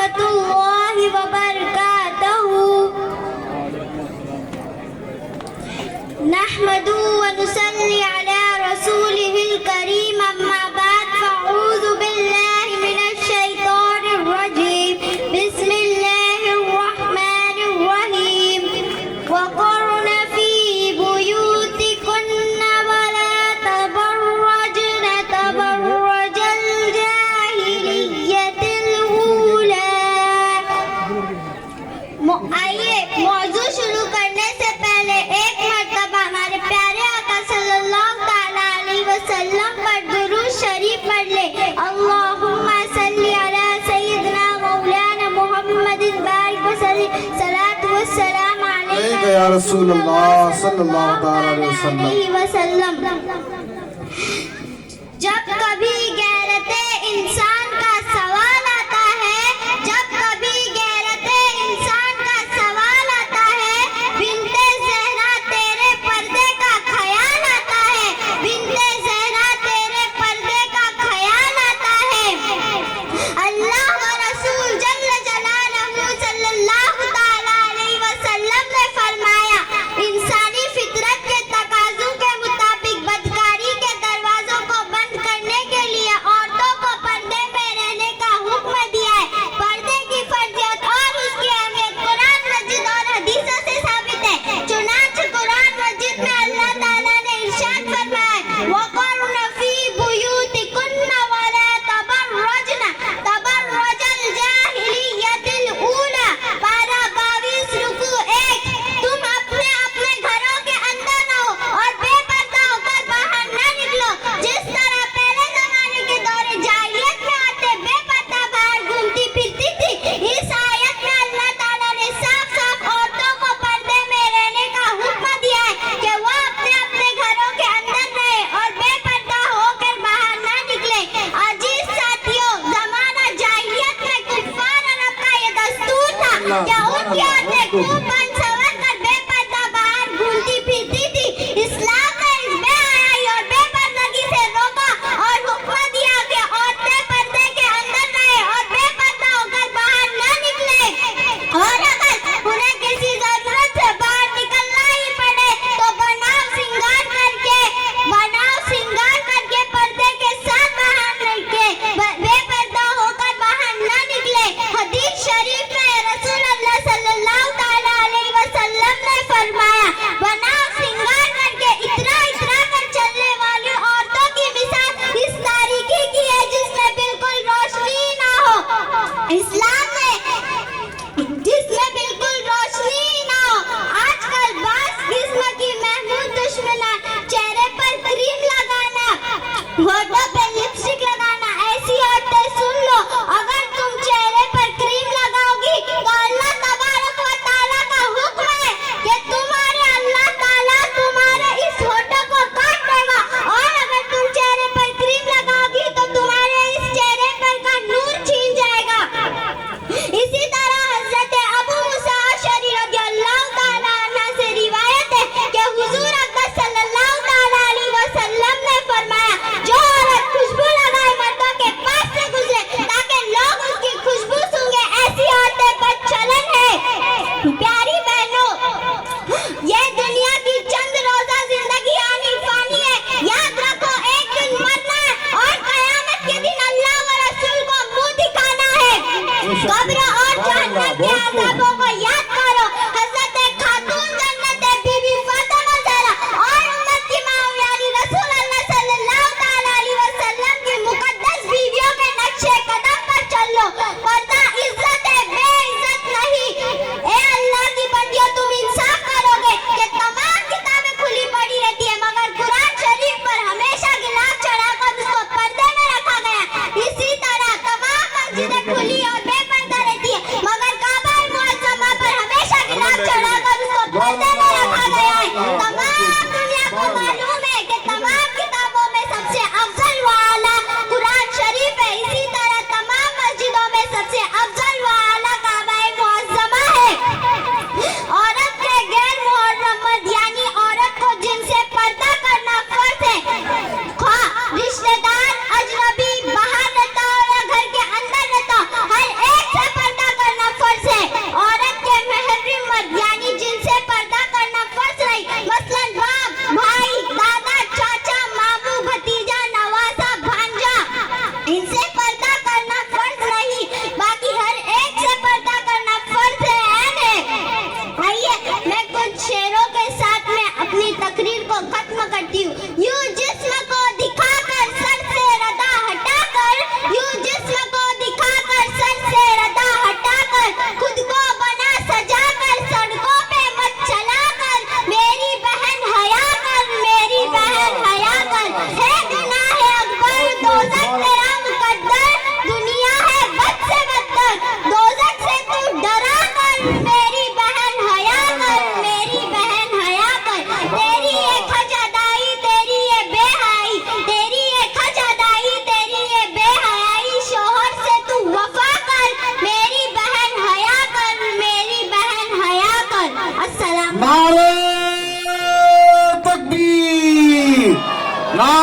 ورحمۃ اللہ وبرکاتہ. نحمد ونصلي على رسوله الكريم. أما بعد فأعوذ بالله من الشيطان الرجيم. بسم الله الرحمن الرحيم. وقرن في بيوتكن ولا تبرجن تبرج الجاهلية الأولى. آئیے موضوع شروع کرنے سے پہلے ایک مرتبہ ہمارے پیارے آقا صلی اللہ تعالیٰ علیہ وسلم پر درود شریف پڑھ لے. اللہم صلی علی سیدنا مولانا محمد بارک وسلم. صلاۃ والسلام علیک یا رسول اللہ صلی اللہ تعالیٰ علیہ وسلم. جب کبھی غیرت انسان کا سوال آتا ہے، جب کبھی غیرت انسان کا سوال آتا ہے، بنت زہرا تیرے پردے کا خیال آتا ہے، بنت زہرا تیرے پردے کا خیال آتا ہے. اللہ و رسول جل جلالہ صلی اللہ تعالیٰ علیہ وسلم نے فرمایا، انسانی فطرت کے تقاضوں کے مطابق بدکاری کے دروازوں کو بند کرنے کے لیے عورتوں کو پردے میں رہنے کا حکم دیا ہے. پردے کی فرضیت اور اس کی اہمیت قرآن مجید اور حدیثوں سے ثابت ہے. چنانچہ قرآن مجید میں اللہ تعالیٰ نے ارشاد فرمایا ہے، وَقَرْنَ فِي بُيُوتِكُنَّ وَلَا تَبَرَّجْنَ تَبَرُّجَ الْجَاهِلِيَّةِ الْأُولَىٰ. پارہ 22 رکوع 1. تم اپنے اپنے گھروں کے اندر رہو اور بے پردہ ہو کر باہر نہ نکلو، جس طرح پہلے زمانے کے دور جاہلیت میں عورتیں بے پردہ باہر گھومتی پھرتی تھی. اس آیت میں اللہ تعالیٰ نے صاف صاف عورتوں کو پردے میں رہنے کا حکم دیا ہے کہ وہ اپنے اپنے گھروں کے اندر رہے اور بے پردہ ہو کر باہر نہ نکلے. عزیز ساتھیوں، زمانہ جاہلیت میں کفار عرب کا یہ دستور تھا کہ ان کی عورتیں خوب بن سنور کر بے پردہ باہر گھومتی پھرتی تھی. اسلام نے اس بے حیائی اور بے پردگی سے روکا اور حکم دیا کہ عورتیں پردے کے اندر رہے اور بے پردہ ہو کر باہر نہ نکلے. اور اگر انہیں کسی ضرورت سے باہر نکلنا ہی پڑے تو بناؤ سنگار کر کے پردے کے ساتھ باہر نکلے، بے پردہ ہو کر باہر نہ نکلے. حدیث شریف میں رسول اللہ صلی اللہ تعالیٰ علیہ وسلم نے فرمایا، بناؤ سنگار کر کے اترا کر چلنے والی عورتوں کی مثال اس تاریکی کی ہے جس میں بالکل روشنی نہ ہو. اسلام میں جس میں بالکل روشنی نہ ہو. آج کل بعض قسم کی محمود دشمنان، چہرے پر کریم لگانا، ہونٹوں پہ لپسٹک لگانا. ایسی عورتیں سن لو، اگر تم چہرے پر کریم لگاؤ گی تو اللہ تبارک و تعالیٰ کا حکم ہے کہ اللہ تعالیٰ تمہارے اس ہونٹوں کو کاٹ دے گا. اور اگر تم چہرے پر کریم لگاؤ گی تو تمہارے اس چہرے پر کا نور چھین جائے گا. اسی طرح حضرت ابو موسیٰ اشعری رضی اللہ تعالیٰ عنہ سے روایت ہے کہ حضور اقدس صلی اللہ تعالیٰ علیہ وسلم نے فرمایا، جو عورت خوشبو لگائے مردوں کے پاس سے گزرے تاکہ لوگ اس کی خوشبو سونگے، ایسی عورتیں بد چلن ہے. پیاری بہنوں، یہ دنیا کی چند روزہ زندگی آنی فانی ہے. یاد رکھو ایک دن مرنا ہے اور قیامت کے دن اللہ و رسول کو منہ دکھانا ہے. قبر اور جہنم کے عذابوں کو یاد کرو. حضرت خاتون جنت بی بی فاطمہ زہرا اور امت کی ماں یعنی رسول اللہ صلی اللہ تعالیٰ علیہ وسلم کی مقدس بیویوں کے نقشے قدم پر چلو. پردہ عزت ہے، بے عزت نہیں. اے اللہ کی بندیوں، تم انصاف کرو گے کہ تمام کتابیں کھلی پڑی رہتی ہیں مگر قرآن شریف پر ہمیشہ گلاف چڑھا کر اس کو پردے میں رکھا گیا. اسی طرح تمام مسجدیں کھلی اور بے پردہ رہتی ہیں مگر کعبہ معظمہ پر ہمیشہ گلاف چڑھا کر اس کو پردے میں رکھا گیا ہے. تمام دنیا کو معلوم ہے کہ تمام کتابوں میں سب سے افضل و اعلیٰ قرآن شریف ہے. اسی طرح تمام مسجدوں میں سب سے افضل و اعلیٰ کعبہ معظمہ ہے. عورت کے غیر محرم مرد یعنی عورت کو جن سے پردہ کرنا فرض ہے، خواہ رشتہ دار اجنبی باہر رہتا ہو یا گھر کے اندر رہتا ہو، ہر نعرہ تکبیر، نعرہ